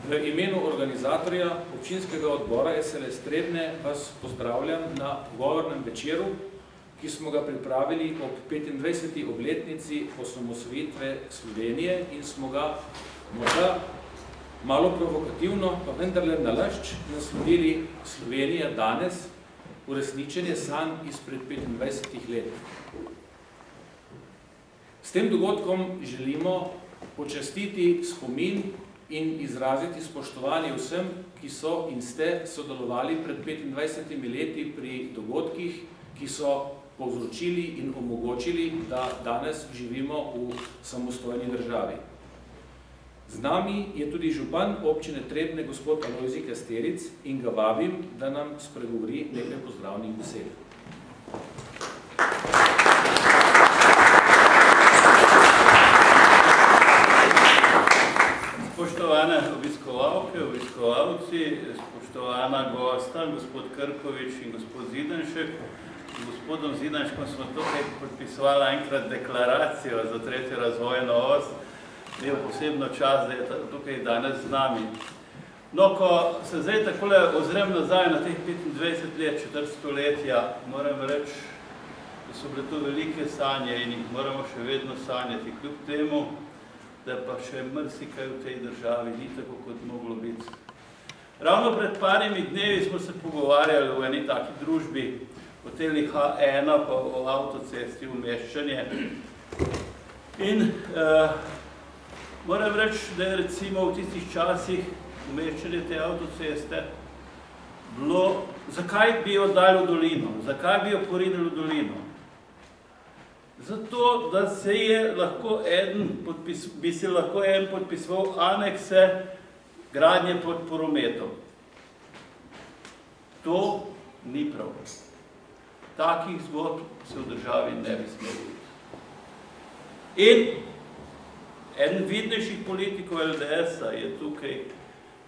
V imenu organizatorja občinskega odbora SLS Trebnje vas pozdravljam na govornem večeru, ki smo ga pripravili ob 25. obletnici osamosvojitve Slovenije in smo ga morda malo provokativno, pa vendarle nalašč naslovili Slovenija danes, uresničenje sanj izpred 25 let. S tem dogodkom želimo počastiti spomin in izraziti spoštovanje vsem, ki so in ste sodelovali pred 25 leti pri dogodkih, ki so povzročili in omogočili, da danes živimo v samostojni državi. Z nami je tudi župan občine Trebnje, gospod Alojzij Kastelic, in ga vabim, da nam spregovori nekaj pozdravnih besed. Spoštovane obiskovalke, obiskovalci, spoštovana gosta, gospod Krkovič in gospod Zidanšek. Z gospodom Zidanškom smo tukaj podpisovali enkrat deklaracijo za tretjo razvojno os. Imel posebno čas, da je tukaj danes z nami. No, ko se zdaj takole ozrem nazaj na teh 25 let, četrt stoletja, moram reči, da so bile to velike sanje in jih moramo še vedno sanjati, kljub temu, da pa še marsikaj v tej državi ni tako, kot moglo biti. Ravno pred parimi dnevi smo se pogovarjali v eni taki družbi, hoteli H1 pa o avtocesti umeščanje. In moram reči, da je recimo v tistih časih umeščanje te avtoceste bilo, zakaj bi jo dali v dolino, zakaj bi jo porinili v dolino? Zato, da se je lahko bi se lahko en podpisoval anekse gradnje pod prometom. To ni prav. Takih zgodb se v državi ne bi smelo biti. In eden vidnejših politikov LDS-a je tukaj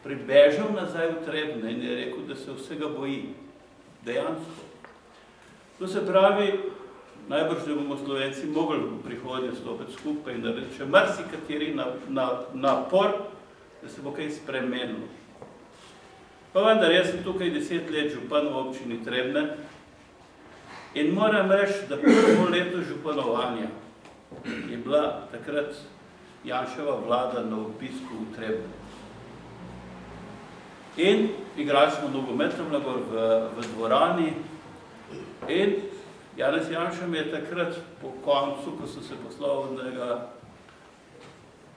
pribežal nazaj v Trebnje in je rekel, da se vsega boji. Dejansko. To se pravi, najbrž, da bomo Slovenci mogli v prihodnje stopiti skupaj in narediti še marsikateri napor, da se bo kaj spremenilo. Pa vendar, jaz sem tukaj 10 let župan v občini Trebnje in moram reči, da prvo leto županovanja je bila takrat Janševa vlada na obisku v Trebnje. In igrali smo nogomet v dvorani in Janez Janša mi je takrat po koncu, ko so se poslal od njega,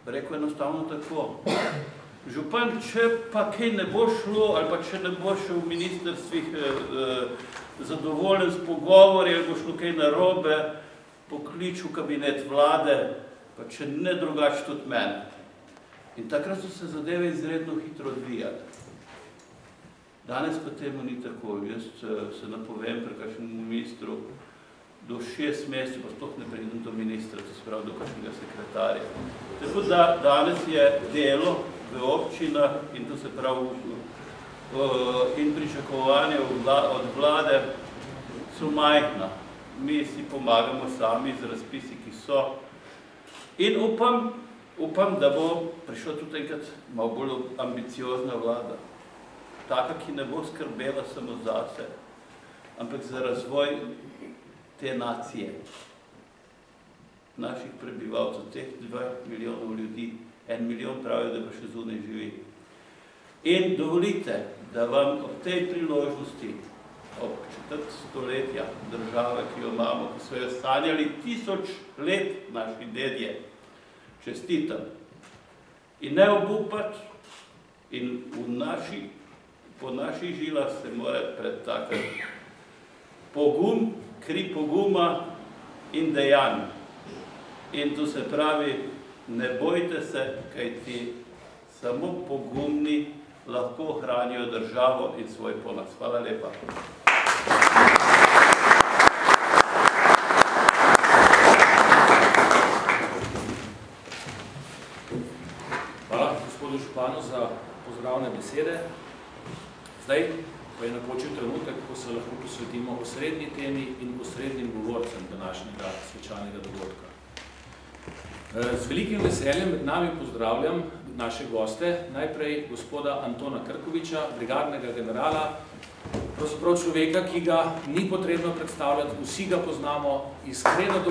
rekel enostavno tako. Župan, če pa kaj ne bo šlo, ali pa če ne bo šel v ministrstvih zadovoljen s pogovori, ali bo šlo kaj narobe, poklič v kabinet vlade, pa če ne drugače tudi mene. In takrat so se zadeve izredno hitro odvijali. Danes pa temu ni tako. Jaz se napovem pri kakšnemu ministru, do 6 mesecev pa sploh ne pridem do ministra, to se pravi do kakšnega sekretarja. Tako da danes je delo v občinah in to se pravi in pričakovanje od vlade so majhna. Mi si pomagamo sami z razpisi, ki so. In upam, da bo prišla tudi enkrat malo bolj ambiciozna vlada. Taka, ki ne bo skrbela samo zase, ampak za razvoj te nacije, naših prebivalcev, teh 2 milijonov ljudi, 1 milijon pravijo, da pa še zunaj živi. In dovolite, da vam ob tej priložnosti, ob četrt stoletja države, ki jo imamo, ki so jo sanjali 1000 let naši dedje, čestitam. In ne obupati in po naših žilah se mora pretakati pogum, kri poguma in dejanj. In to se pravi, ne bojte se, kajti samo pogumni lahko hranijo državo in svoj ponos. Hvala lepa. Hvala gospodu županu za pozdravne besede. Zdaj pa je napočil trenutek, ko se lahko posvetimo osrednji temi in osrednjim govorcem današnjega svečanega dogodka. Z velikim veseljem med nami pozdravljam naše goste, najprej gospoda Antona Krkoviča, brigadnega generala, pravzaprav človeka, ki ga ni potrebno predstavljati, vsi ga poznamo, iskreno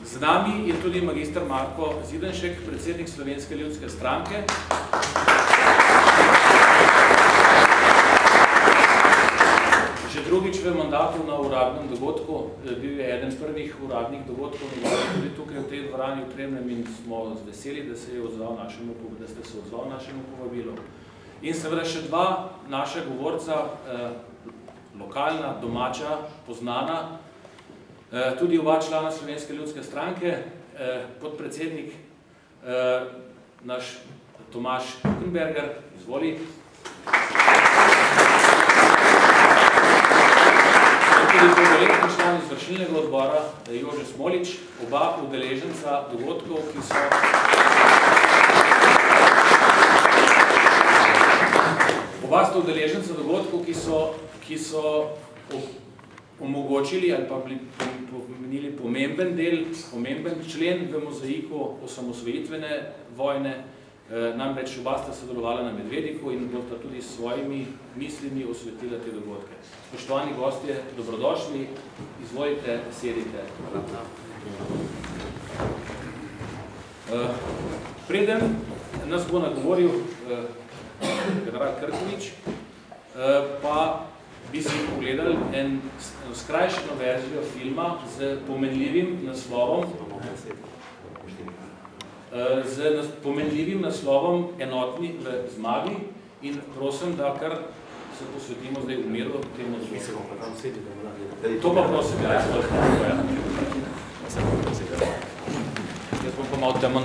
Z nami je tudi magister Marko Zidenšek, predsednik Slovenske ljudske stranke. Že drugič v mandatu na uradnem dogodku, bil je eden prvih uradnih dogodkov, tudi tukaj v tej dvorani v Trebnjem in smo veseli, da ste se odzval našemu povabilu. In seveda še dva naša govorca, lokalna, domača, poznana, tudi oba člana Slovenske ljudske stranke, podpredsednik naš Tomaž Kukenberger, izvoli. Tudi dolgoletni član izvršilnega odbora Jože Smolič, oba udeleženca dogodkov, ki so omogočili ali pa pomenili pomemben del, pomemben člen v mozaiku osamosvojitvene vojne. Namreč oba sta sodelovala na Medvediku in bosta tudi s svojimi mislimi osvetlila te dogodke. Spoštovani gostje, dobrodošli, izvolite, sedite. Preden nas bo nagovoril general Krkovič, pa bi si pogledali eno skrajšeno verzijo filma z pomenljivim naslovom Enotni v zmagi in prosim, da kar se posvetimo zdaj v miru temu zvoju. To pa prosim, ja, jaz bom pa malo temo